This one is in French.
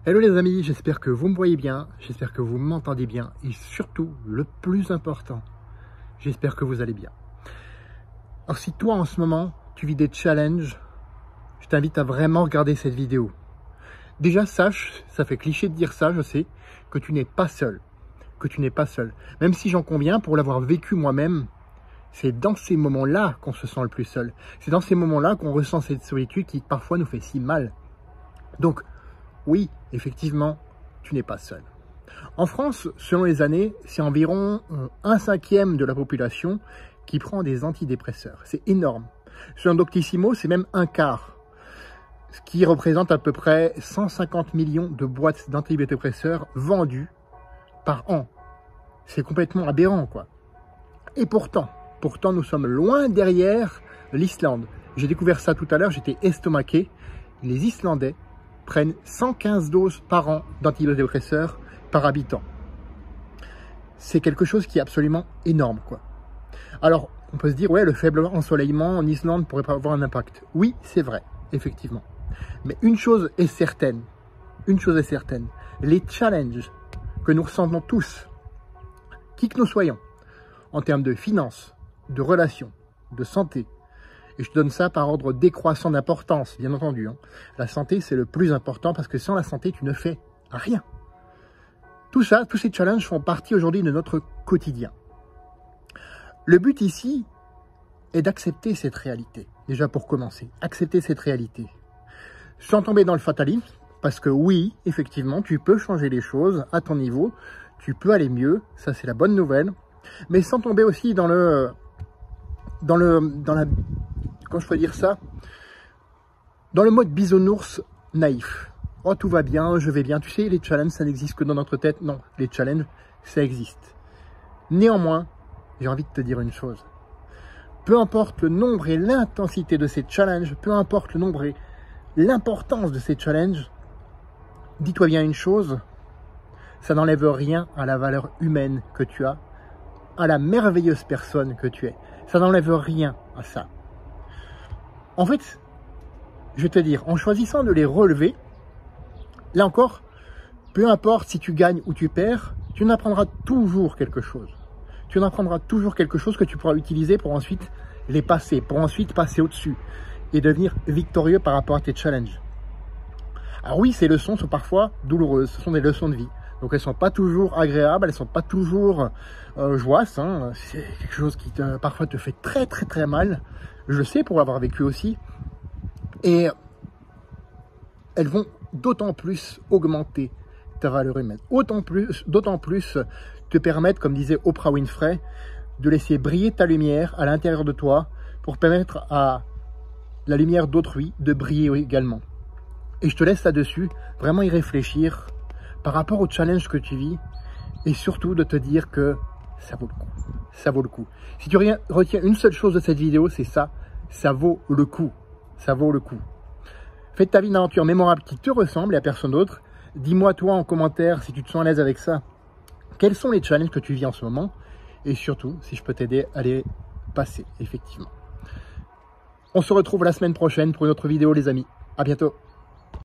Hello les amis, j'espère que vous me voyez bien, j'espère que vous m'entendez bien et surtout, le plus important, j'espère que vous allez bien. Alors si toi en ce moment, tu vis des challenges, je t'invite à vraiment regarder cette vidéo. Déjà sache, ça fait cliché de dire ça, je sais, que tu n'es pas seul. Même si j'en conviens, pour l'avoir vécu moi-même, c'est dans ces moments-là qu'on se sent le plus seul. C'est dans ces moments-là qu'on ressent cette solitude qui parfois nous fait si mal. Donc, oui, effectivement, tu n'es pas seul. En France, selon les années, c'est environ 1/5 de la population qui prend des antidépresseurs. C'est énorme. Selon Doctissimo, c'est même 1/4, ce qui représente à peu près 150 millions de boîtes d'antidépresseurs vendues par an. C'est complètement aberrant, quoi. Et pourtant, nous sommes loin derrière l'Islande. J'ai découvert ça tout à l'heure, j'étais estomaqué. Les Islandais prennent 115 doses par an d'antidépresseurs par habitant. C'est quelque chose qui est absolument énorme, quoi. Alors, on peut se dire, ouais, le faible ensoleillement en Islande pourrait pas avoir un impact. Oui, c'est vrai, effectivement. Mais une chose est certaine, les challenges que nous ressentons tous, qui que nous soyons, en termes de finances, de relations, de santé, et je te donne ça par ordre décroissant d'importance, bien entendu. La santé, c'est le plus important parce que sans la santé, tu ne fais rien. Tout ça, tous ces challenges font partie aujourd'hui de notre quotidien. Le but ici est d'accepter cette réalité. Déjà pour commencer, accepter cette réalité. Sans tomber dans le fatalisme, parce que oui, effectivement, tu peux changer les choses à ton niveau, tu peux aller mieux, ça c'est la bonne nouvelle, mais sans tomber aussi dans la quand je peux dire ça, dans le mode bisounours naïf. Oh, tout va bien, je vais bien. Tu sais, les challenges, ça n'existe que dans notre tête. Non, les challenges, ça existe. Néanmoins, j'ai envie de te dire une chose. Peu importe le nombre et l'intensité de ces challenges, peu importe le nombre et l'importance de ces challenges, dis-toi bien une chose, ça n'enlève rien à la valeur humaine que tu as, à la merveilleuse personne que tu es. Ça n'enlève rien à ça. En fait, je vais te dire, en choisissant de les relever, là encore, peu importe si tu gagnes ou tu perds, tu en apprendras toujours quelque chose. Tu en apprendras toujours quelque chose que tu pourras utiliser pour ensuite les passer, pour ensuite passer au-dessus et devenir victorieux par rapport à tes challenges. Alors oui, ces leçons sont parfois douloureuses, ce sont des leçons de vie. Donc elles ne sont pas toujours agréables, elles ne sont pas toujours joyeuses. C'est quelque chose qui parfois te fait très très très mal. Je sais pour l'avoir vécu aussi. Et elles vont d'autant plus augmenter ta valeur humaine. D'autant plus te permettre, comme disait Oprah Winfrey, de laisser briller ta lumière à l'intérieur de toi pour permettre à la lumière d'autrui de briller également. Et je te laisse là-dessus, vraiment y réfléchir par rapport au challenge que tu vis et surtout de te dire que ça vaut le coup. Ça vaut le coup. Si tu retiens une seule chose de cette vidéo, c'est ça. Ça vaut le coup. Ça vaut le coup. Fais de ta vie une aventure mémorable qui te ressemble et à personne d'autre. Dis-moi toi en commentaire si tu te sens à l'aise avec ça. Quels sont les challenges que tu vis en ce moment? Et surtout, si je peux t'aider à les passer, effectivement. On se retrouve la semaine prochaine pour une autre vidéo, les amis. À bientôt.